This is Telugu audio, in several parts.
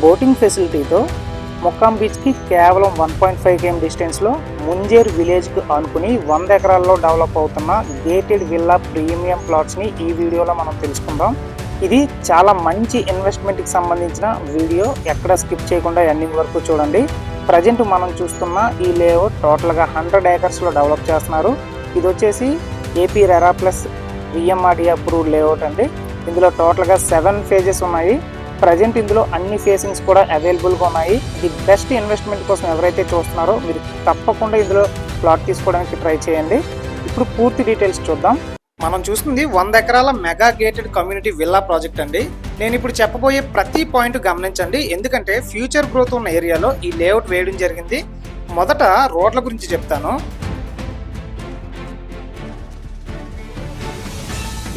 బోటింగ్ ఫెసిలిటీతో ముక్కాం బీచ్కి కేవలం 1.5 km డిస్టెన్స్లో ముంజేర్ విలేజ్కి ఆనుకుని 100 ఎకరాల్లో డెవలప్ అవుతున్న గేటెడ్ విల్లా ప్రీమియం ప్లాట్స్ని ఈ వీడియోలో మనం తెలుసుకుందాం. ఇది చాలా మంచి ఇన్వెస్ట్మెంట్కి సంబంధించిన వీడియో, ఎక్కడ స్కిప్ చేయకుండా ఎండింగ్ వరకు చూడండి. ప్రజెంట్ మనం చూస్తున్న ఈ లేఅవుట్ టోటల్గా 100 ఏకర్స్లో డెవలప్ చేస్తున్నారు. ఇది వచ్చేసి AP RERA plus VMRD approved layout అండి. ఇందులో టోటల్గా 7 phases ఉన్నాయి. ప్రజెంట్ ఇందులో అన్ని ఫేసింగ్స్ కూడా అవైలబుల్గా ఉన్నాయి. ది బెస్ట్ ఇన్వెస్ట్మెంట్ కోసం ఎవరైతే చూస్తున్నారో మీరు తప్పకుండా ఇందులో ప్లాట్ తీసుకోవడానికి ట్రై చేయండి. ఇప్పుడు పూర్తి డీటెయిల్స్ చూద్దాం. మనం చూస్తుంది 100 ఎకరాల mega gated community villa project అండి. నేను ఇప్పుడు చెప్పబోయే ప్రతి పాయింట్ గమనించండి, ఎందుకంటే ఫ్యూచర్ గ్రోత్ ఉన్న ఏరియాలో ఈ లేఅవుట్ వేయడం జరిగింది. మొదట రోడ్ల గురించి చెప్తాను.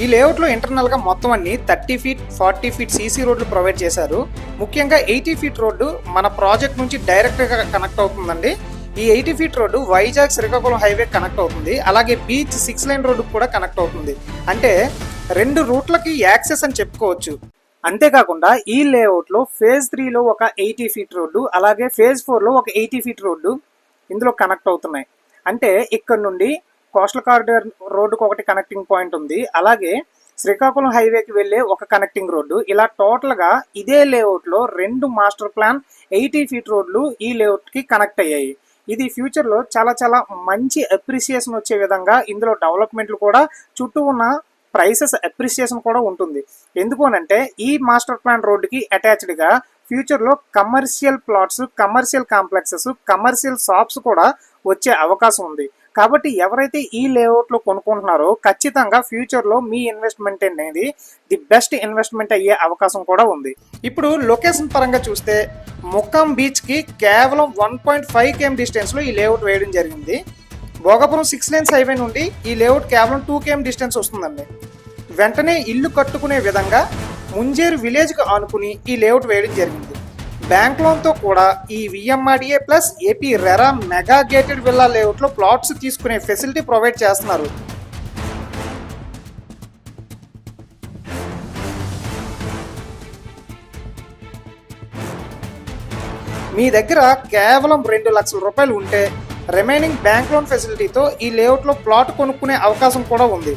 ఈ లేఅవుట్లో ఇంటర్నల్గా మొత్తం అన్ని 30 feet 40 feet సీసీ రోడ్లు ప్రొవైడ్ చేశారు. ముఖ్యంగా 80 feet రోడ్డు మన ప్రాజెక్ట్ నుంచి డైరెక్ట్గా కనెక్ట్ అవుతుందండి. ఈ 80 feet road Vizag Srikakulam highway connect అవుతుంది. అలాగే బీచ్ 6 lane రోడ్డు కూడా కనెక్ట్ అవుతుంది. అంటే 2 రూట్లకి యాక్సెస్ అని చెప్పుకోవచ్చు. అంతేకాకుండా ఈ లేఅవుట్లో phase 3లో ఒక 80 feet రోడ్డు, అలాగే phase 4లో ఒక 80 feet రోడ్డు ఇందులో కనెక్ట్ అవుతున్నాయి. అంటే ఇక్కడ నుండి కోస్టల్ కారిడార్ రోడ్డుకు ఒకటి కనెక్టింగ్ పాయింట్ ఉంది, అలాగే శ్రీకాకుళం హైవేకి వెళ్ళే ఒక కనెక్టింగ్ రోడ్డు. ఇలా టోటల్గా ఇదే లేఅవుట్లో 2 మాస్టర్ ప్లాన్ 80 feet రోడ్లు ఈ లేఅవుట్కి కనెక్ట్ అయ్యాయి. ఇది ఫ్యూచర్లో చాలా చాలా మంచి అప్రిసియేషన్ వచ్చే విధంగా ఇందులో డెవలప్మెంట్లు కూడా, చుట్టూ ఉన్న ప్రైసెస్ అప్రిసియేషన్ కూడా ఉంటుంది. ఎందుకు అనంటే ఈ మాస్టర్ ప్లాన్ రోడ్డుకి అటాచ్డ్గా ఫ్యూచర్లో commercial plots, commercial complexes, commercial shops కూడా వచ్చే అవకాశం ఉంది. కాబట్టి ఎవరైతే ఈ లేఅవుట్లో కొనుక్కుంటున్నారో ఖచ్చితంగా ఫ్యూచర్లో మీ ఇన్వెస్ట్మెంట్ అనేది ది బెస్ట్ ఇన్వెస్ట్మెంట్ అయ్యే అవకాశం కూడా ఉంది. ఇప్పుడు లొకేషన్ పరంగా చూస్తే ముక్కాం బీచ్కి కేవలం 1.5 km డిస్టెన్స్లో ఈ లేఅవుట్ వేయడం జరిగింది. భోగాపురం 6 lanes హైవే నుండి ఈ లేఅవుట్ కేవలం 2 km డిస్టెన్స్ వస్తుందండి. వెంటనే ఇల్లు కట్టుకునే విధంగా ముంజేరు విలేజ్కి ఆనుకుని ఈ లేఅవుట్ వేయడం జరిగింది. బ్యాంక్ లోన్తో కూడా ఈ VMRDA plus AP RERA mega gated villa లేఅవుట్లో ప్లాట్స్ తీసుకునే ఫెసిలిటీ ప్రొవైడ్ చేస్తున్నారు. మీ దగ్గర కేవలం 2 లక్షల రూపాయలు ఉంటే రిమైనింగ్ బ్యాంక్ లోన్ ఫెసిలిటీతో ఈ లేఅవుట్లో ప్లాట్ కొనుక్కునే అవకాశం కూడా ఉంది.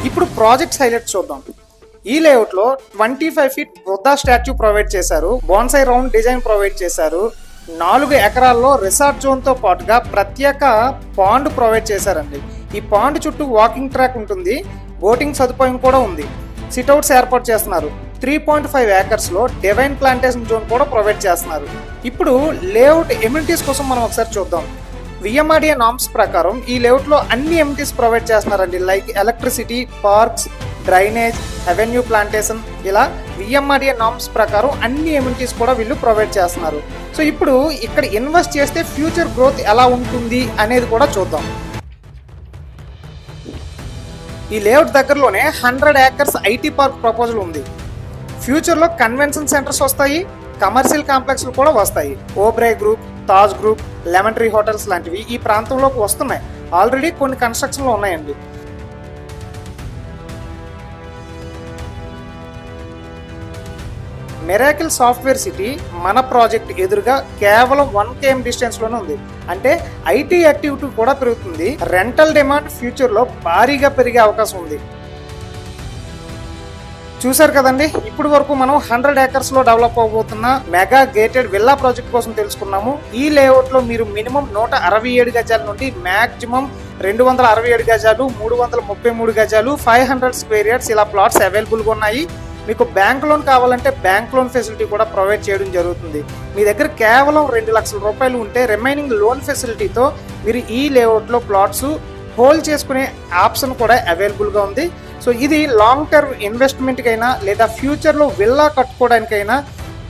ఇప్పుడు ప్రాజెక్ట్స్ హైలైట్స్ చూద్దాం. ఈ లేఅవుట్లో 25 feet బుద్ధా స్టాచ్యూ ప్రొవైడ్ చేశారు. బోన్సై రౌండ్ డిజైన్ ప్రొవైడ్ చేశారు. 4 ఎకరాల్లో రిసార్ట్ జోన్తో పాటుగా ప్రత్యేక పాండ్ ప్రొవైడ్ చేశారండి. ఈ పాండ్ చుట్టూ వాకింగ్ ట్రాక్ ఉంటుంది, బోటింగ్ సదుపాయం కూడా ఉంది. సిట్అవుట్స్ ఏర్పాటు చేస్తున్నారు. 3.5 acresలో డివైన్ ప్లాంటేషన్ జోన్ కూడా ప్రొవైడ్ చేస్తున్నారు. ఇప్పుడు లేఅవుట్ ఎమ్యూనిటీస్ కోసం మనం ఒకసారి చూద్దాం. విఎంఆర్డీఏ నామ్స్ ప్రకారం ఈ లేఅవుట్లో అన్ని ఎమ్యూనిటీస్ ప్రొవైడ్ చేస్తున్నారండి. Like electricity, parks, drainage, avenue plantation, ఇలా విఎంఆర్డీఏ నామ్స్ ప్రకారం అన్ని ఎమ్యూనిటీస్ కూడా వీళ్ళు ప్రొవైడ్ చేస్తున్నారు. సో ఇప్పుడు ఇక్కడ ఇన్వెస్ట్ చేస్తే ఫ్యూచర్ గ్రోత్ ఎలా ఉంటుంది అనేది కూడా చూద్దాం. ఈ లేఅవుట్ దగ్గరలోనే 100 acres ఐటీ పార్క్ ప్రపోజల్ ఉంది. ఫ్యూచర్లో కన్వెన్షన్ సెంటర్స్ వస్తాయి, కమర్షియల్ కాంప్లెక్స్లు కూడా వస్తాయి. Oberoi group, Taj group, lemon tree hotels లాంటివి ఈ ప్రాంతంలోకి వస్తున్నాయి. ఆల్రెడీ కొన్ని కన్స్ట్రక్షన్లో ఉన్నాయండి. మిరాకిల్ సాఫ్ట్వేర్ సిటీ మన ప్రాజెక్ట్ ఎదురుగా కేవలం 1 km డిస్టెన్స్లోనే ఉంది. అంటే ఐటీ యాక్టివిటీ కూడా పెరుగుతుంది. రెంటల్ డిమాండ్ ఫ్యూచర్లో భారీగా పెరిగే అవకాశం ఉంది. చూసారు కదండి, ఇప్పుడు వరకు మనం 100 acresలో డెవలప్ అవబోతున్న మెగా గేటెడ్ విల్లా ప్రాజెక్ట్ కోసం తెలుసుకున్నాము. ఈ లేఅవుట్లో మీరు మినిమం 167 గజాల నుండి మ్యాక్సిమం 267 గజాలు, 333 గజాలు, 500 square yards ఇలా ప్లాట్స్ అవైలబుల్గా ఉన్నాయి. మీకు బ్యాంక్ లోన్ కావాలంటే బ్యాంక్ లోన్ ఫెసిలిటీ కూడా ప్రొవైడ్ చేయడం జరుగుతుంది. మీ దగ్గర కేవలం 2 లక్షల రూపాయలు ఉంటే రిమైనింగ్ లోన్ ఫెసిలిటీతో మీరు ఈ లేఅవుట్లో ప్లాట్స్ హోల్డ్ చేసుకునే ఆప్షన్ కూడా అవైలబుల్గా ఉంది. సో ఇది లాంగ్ టర్మ్ ఇన్వెస్ట్మెంట్కైనా లేదా ఫ్యూచర్లో విల్లా కట్టుకోవడానికైనా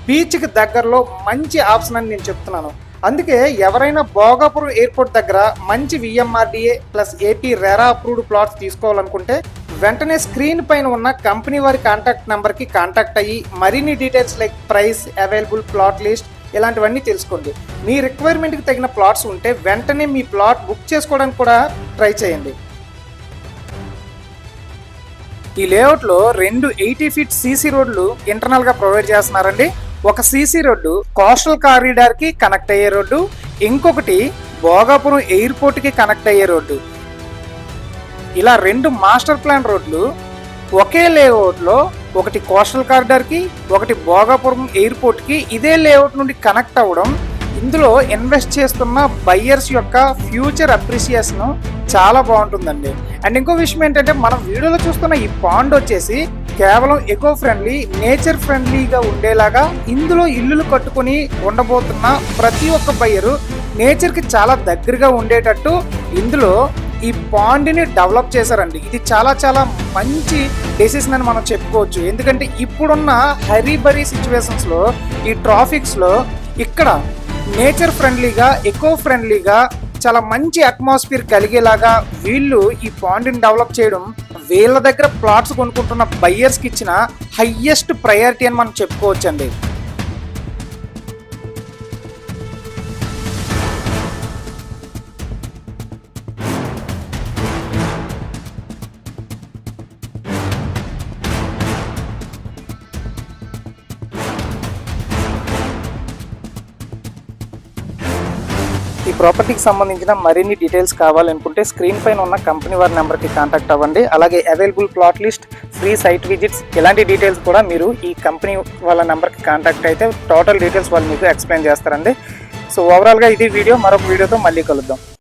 బీచ్కి దగ్గరలో మంచి ఆప్షన్ అని నేను చెప్తున్నాను. అందుకే ఎవరైనా భోగాపురం ఎయిర్పోర్ట్ దగ్గర మంచి VMRDA plus AP RERA approved plots తీసుకోవాలనుకుంటే వెంటనే స్క్రీన్ పైన ఉన్న కంపెనీ వారి కాంటాక్ట్ నెంబర్కి కాంటాక్ట్ అయ్యి మరిన్ని details like price, available plot list ఇలాంటివన్నీ తెలుసుకోండి. మీ రిక్వైర్మెంట్కి తగిన ప్లాట్స్ ఉంటే వెంటనే మీ ప్లాట్ బుక్ చేసుకోవడానికి కూడా ట్రై చేయండి. ఈ లేఅవుట్లో 2 80 ఫీట్ సీసీ రోడ్లు ఇంటర్నల్ గా ప్రొవైడ్ చేస్తున్నారండి. ఒక సీసీ రోడ్డు కోస్టల్ కారిడార్ కి కనెక్ట్ అయ్యే రోడ్డు, ఇంకొకటి భోగాపురం ఎయిర్పోర్ట్ కి కనెక్ట్ అయ్యే రోడ్డు. ఇలా 2 మాస్టర్ ప్లాన్ రోడ్లు ఒకే లేఅవుట్ లో, ఒకటి కోస్టల్ కారిడార్ కి, ఒకటి భోగాపురం ఎయిర్పోర్ట్ కి ఇదే లేఅవుట్ నుండి కనెక్ట్ అవ్వడం ఇందులో ఇన్వెస్ట్ చేస్తున్న బయ్యర్స్ యొక్క ఫ్యూచర్ అప్రిసియేషన్ చాలా బాగుంటుందండి. అండ్ ఇంకో విషయం ఏంటంటే, మనం వీడియోలో చూస్తున్న ఈ పాండ్ వచ్చేసి కేవలం ఎకో ఫ్రెండ్లీ, నేచర్ ఫ్రెండ్లీగా ఉండేలాగా ఇందులో ఇల్లులు కట్టుకుని ఉండబోతున్న ప్రతి ఒక్క బయ్యరు నేచర్కి చాలా దగ్గరగా ఉండేటట్టు ఇందులో ఈ పాండ్ని డెవలప్ చేశారండి. ఇది చాలా చాలా మంచి డెసిషన్ అని మనం చెప్పుకోవచ్చు. ఎందుకంటే ఇప్పుడున్న హరీబరీ సిచ్యువేషన్స్లో, ఈ ట్రాఫిక్స్లో ఇక్కడ నేచర్ ఫ్రెండ్లీగా, ఎకో ఫ్రెండ్లీగా చాలా మంచి అట్మాస్ఫియర్ కలిగేలాగా వీళ్ళు ఈ పాండ్ని డెవలప్ చేయడం వీళ్ళ దగ్గర ప్లాట్స్ కొనుక్కుంటున్న బయ్యర్స్కి ఇచ్చిన హయ్యెస్ట్ ప్రయారిటీ అని మనం చెప్పుకోవచ్చండి. ఈ ప్రాపర్టీకి సంబంధించిన మరిన్ని డీటెయిల్స్ కావాలనుకుంటే స్క్రీన్ పైన ఉన్న కంపెనీ వారి నెంబర్కి కాంటాక్ట్ అవ్వండి. అలాగే available plot list, free site visits ఇలాంటి డీటెయిల్స్ కూడా మీరు ఈ కంపెనీ వాళ్ళ నెంబర్కి కాంటాక్ట్ అయితే టోటల్ డీటెయిల్స్ వాళ్ళు మీకు ఎక్స్ప్లెయిన్ చేస్తారండి. సో ఓవరాల్గా ఇది వీడియో. మరొక వీడియోతో మళ్ళీ కలుద్దాం.